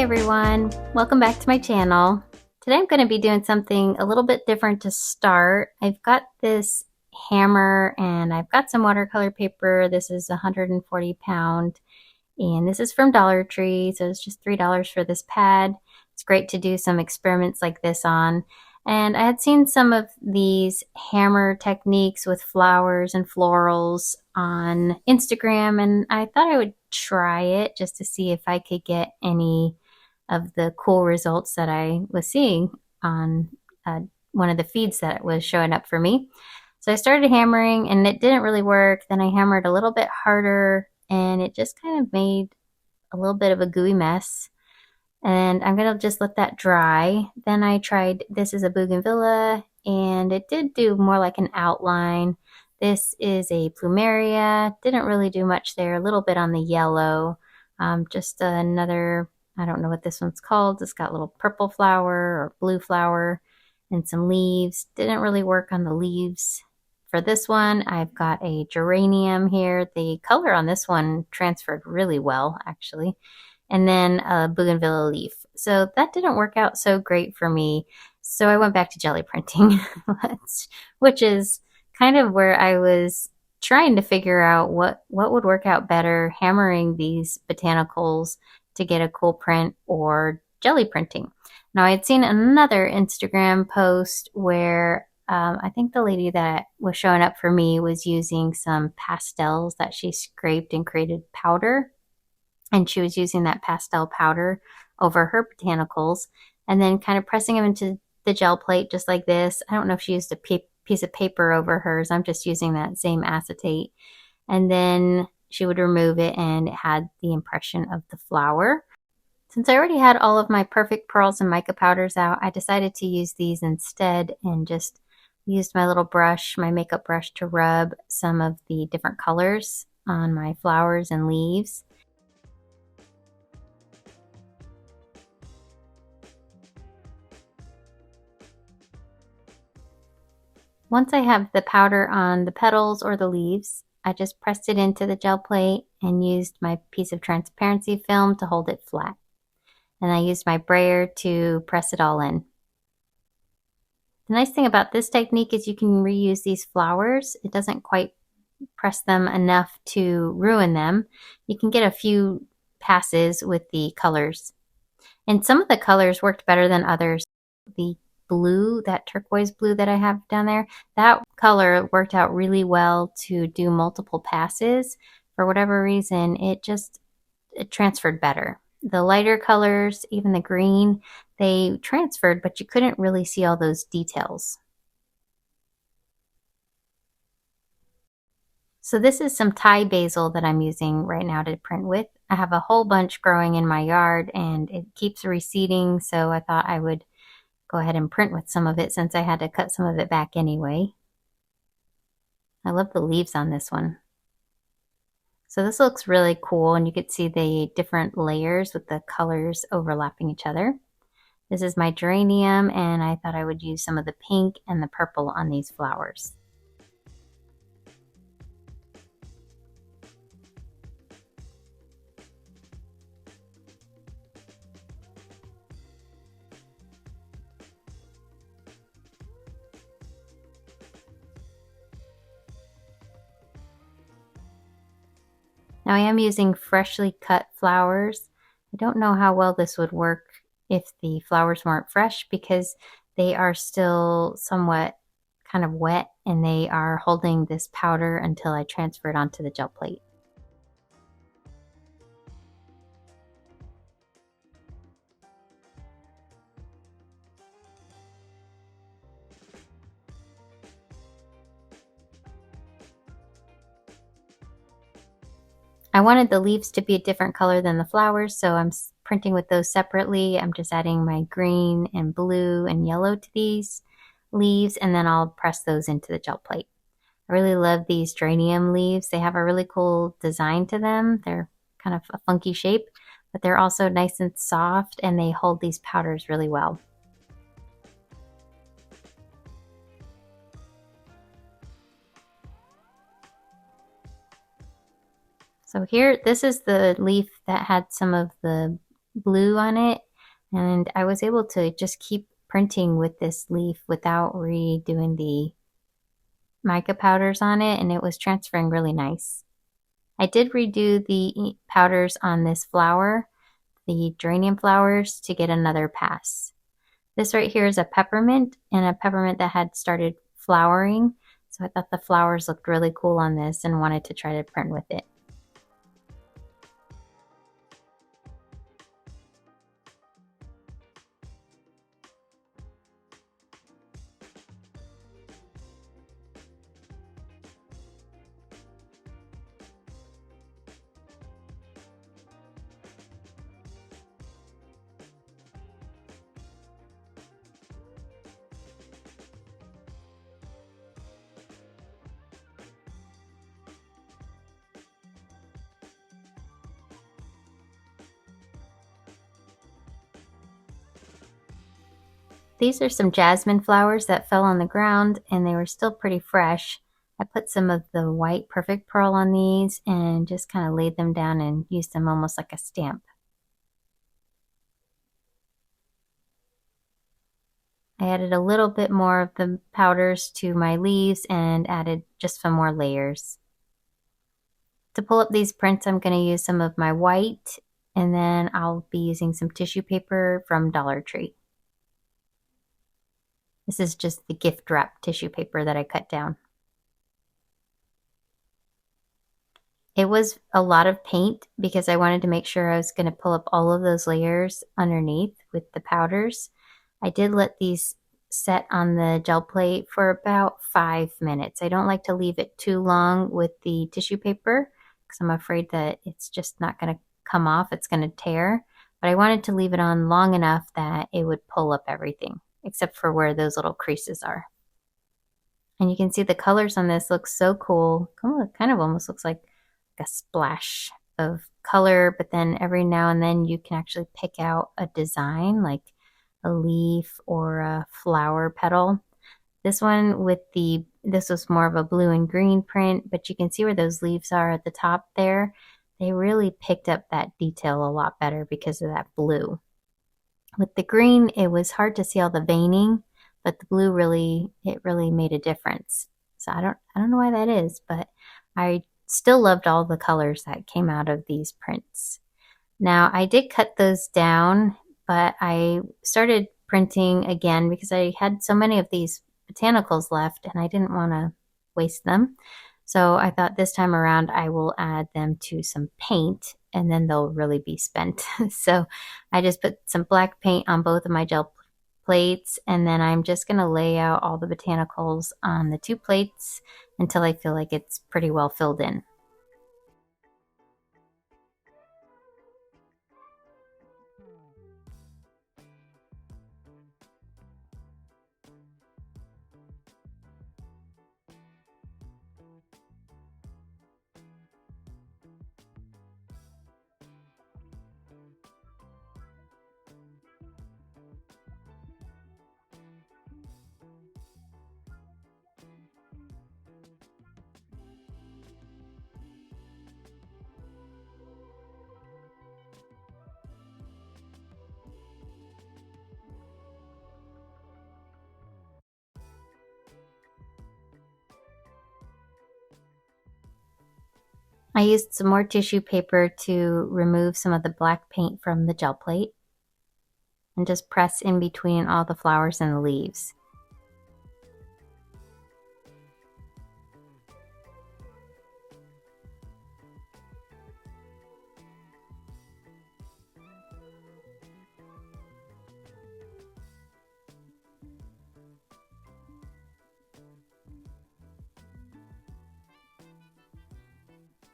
Hi everyone, welcome back to my channel. Today I'm going to be doing something a little bit different to start. I've got this hammer and I've got some watercolor paper. This is 140 pound and this is from Dollar Tree, so it's just $3 for this pad. It's great to do some experiments like this on. And I had seen some of these hammer techniques with flowers and florals on Instagram, and I thought I would try it just to see if I could get any of the cool results that I was seeing on one of the feeds that was showing up for me. So I started hammering and it didn't really work. Then I hammered a little bit harder and it just kind of made a little bit of a gooey mess. And I'm going to just let that dry. Then I tried, this is a bougainvillea, and it did do more like an outline. This is a plumeria. Didn't really do much there, a little bit on the yellow. Just another, I don't know what this one's called. It's got a little purple flower or blue flower and some leaves. Didn't really work on the leaves. For this one, I've got a geranium here. The color on this one transferred really well, actually. And then a bougainvillea leaf. So that didn't work out so great for me. So I went back to jelly printing, which is kind of where I was trying to figure out what would work out better, hammering these botanicals to get a cool print or jelly printing. Now I had seen another Instagram post where I think the lady that was showing up for me was using some pastels that she scraped and created powder. And she was using that pastel powder over her botanicals and then kind of pressing them into the gel plate just like this. I don't know if she used a piece of paper over hers. I'm just using that same acetate. And then she would remove it and it had the impression of the flower. Since I already had all of my perfect pearls and mica powders out, I decided to use these instead and just used my little brush, my makeup brush, to rub some of the different colors on my flowers and leaves. Once I have the powder on the petals or the leaves, I just pressed it into the gel plate and used my piece of transparency film to hold it flat. And I used my brayer to press it all in. The nice thing about this technique is you can reuse these flowers. It doesn't quite press them enough to ruin them. You can get a few passes with the colors. And some of the colors worked better than others. The blue, that turquoise blue that I have down there, that color worked out really well to do multiple passes. For whatever reason, it transferred better. The lighter colors, even the green, they transferred, but you couldn't really see all those details. So this is some Thai basil that I'm using right now to print with. I have a whole bunch growing in my yard and it keeps reseeding, so I thought I would go ahead and print with some of it since I had to cut some of it back anyway. I love the leaves on this one. So this looks really cool, and you could see the different layers with the colors overlapping each other. This is my geranium, and I thought I would use some of the pink and the purple on these flowers. Now I am using freshly cut flowers. I don't know how well this would work if the flowers weren't fresh because they are still somewhat kind of wet and they are holding this powder until I transfer it onto the gel plate. I wanted the leaves to be a different color than the flowers, so I'm printing with those separately. I'm just adding my green and blue and yellow to these leaves, and then I'll press those into the gel plate. I really love these geranium leaves. They have a really cool design to them. They're kind of a funky shape, but they're also nice and soft, and they hold these powders really well. So here, this is the leaf that had some of the blue on it, and I was able to just keep printing with this leaf without redoing the mica powders on it, and it was transferring really nice. I did redo the powders on this flower, the geranium flowers, to get another pass. This right here is a peppermint, and a peppermint that had started flowering, so I thought the flowers looked really cool on this and wanted to try to print with it. These are some jasmine flowers that fell on the ground and they were still pretty fresh. I put some of the white perfect pearl on these and just kind of laid them down and used them almost like a stamp. I added a little bit more of the powders to my leaves and added just some more layers. To pull up these prints, I'm going to use some of my white, and then I'll be using some tissue paper from Dollar Tree. This is just the gift wrap tissue paper that I cut down. It was a lot of paint because I wanted to make sure I was going to pull up all of those layers underneath with the powders. I did let these set on the gel plate for about 5 minutes. I don't like to leave it too long with the tissue paper because I'm afraid that it's just not going to come off. It's going to tear. But I wanted to leave it on long enough that it would pull up everything, except for where those little creases are. And you can see the colors on this look so cool. Kind of almost looks like a splash of color, but then every now and then you can actually pick out a design like a leaf or a flower petal. This one this was more of a blue and green print, but you can see where those leaves are at the top there. They really picked up that detail a lot better because of that blue. With the green, it was hard to see all the veining, but the blue really made a difference. So I don't know why that is, but I still loved all the colors that came out of these prints. Now I did cut those down, but I started printing again because I had so many of these botanicals left and I didn't want to waste them. So I thought this time around I will add them to some paint and then they'll really be spent. So I just put some black paint on both of my gel plates and then I'm just going to lay out all the botanicals on the 2 plates until I feel like it's pretty well filled in. I used some more tissue paper to remove some of the black paint from the gel plate and just press in between all the flowers and the leaves.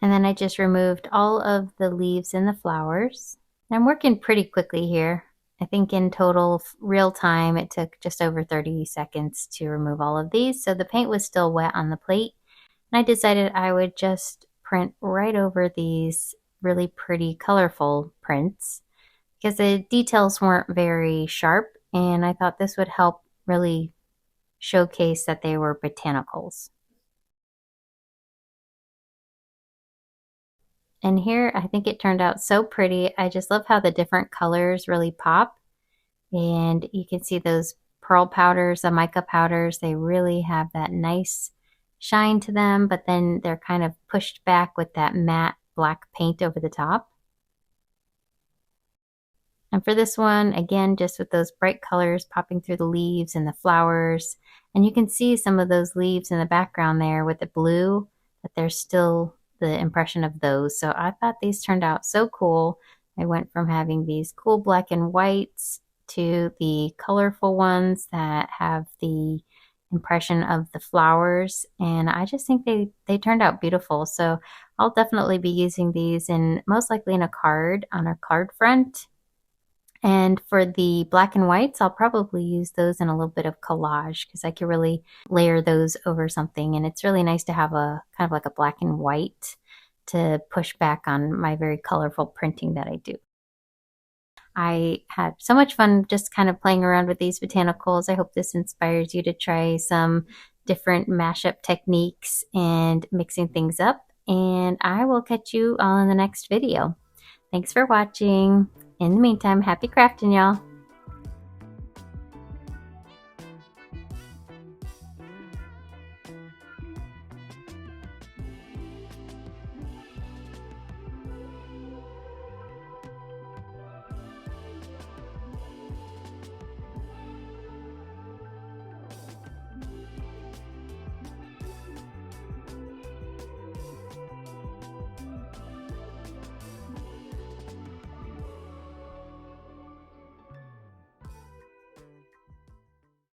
And then I just removed all of the leaves and the flowers. And I'm working pretty quickly here. I think in total, real time, it took just over 30 seconds to remove all of these. So the paint was still wet on the plate. And I decided I would just print right over these really pretty, colorful prints because the details weren't very sharp. And I thought this would help really showcase that they were botanicals. And here, I think it turned out so pretty. I just love how the different colors really pop. And you can see those pearl powders, the mica powders, they really have that nice shine to them, but then they're kind of pushed back with that matte black paint over the top. And for this one, again, just with those bright colors popping through the leaves and the flowers. And you can see some of those leaves in the background there with the blue, but there's still the impression of those. So I thought these turned out so cool. I went from having these cool black and whites to the colorful ones that have the impression of the flowers. And I just think they turned out beautiful. So I'll definitely be using these in most likely in a card on a card front. And for the black and whites, I'll probably use those in a little bit of collage because I can really layer those over something. And it's really nice to have a kind of like a black and white to push back on my very colorful printing that I do. I had so much fun just kind of playing around with these botanicals. I hope this inspires you to try some different mashup techniques and mixing things up. And I will catch you all in the next video. Thanks for watching. In the meantime, happy crafting, y'all.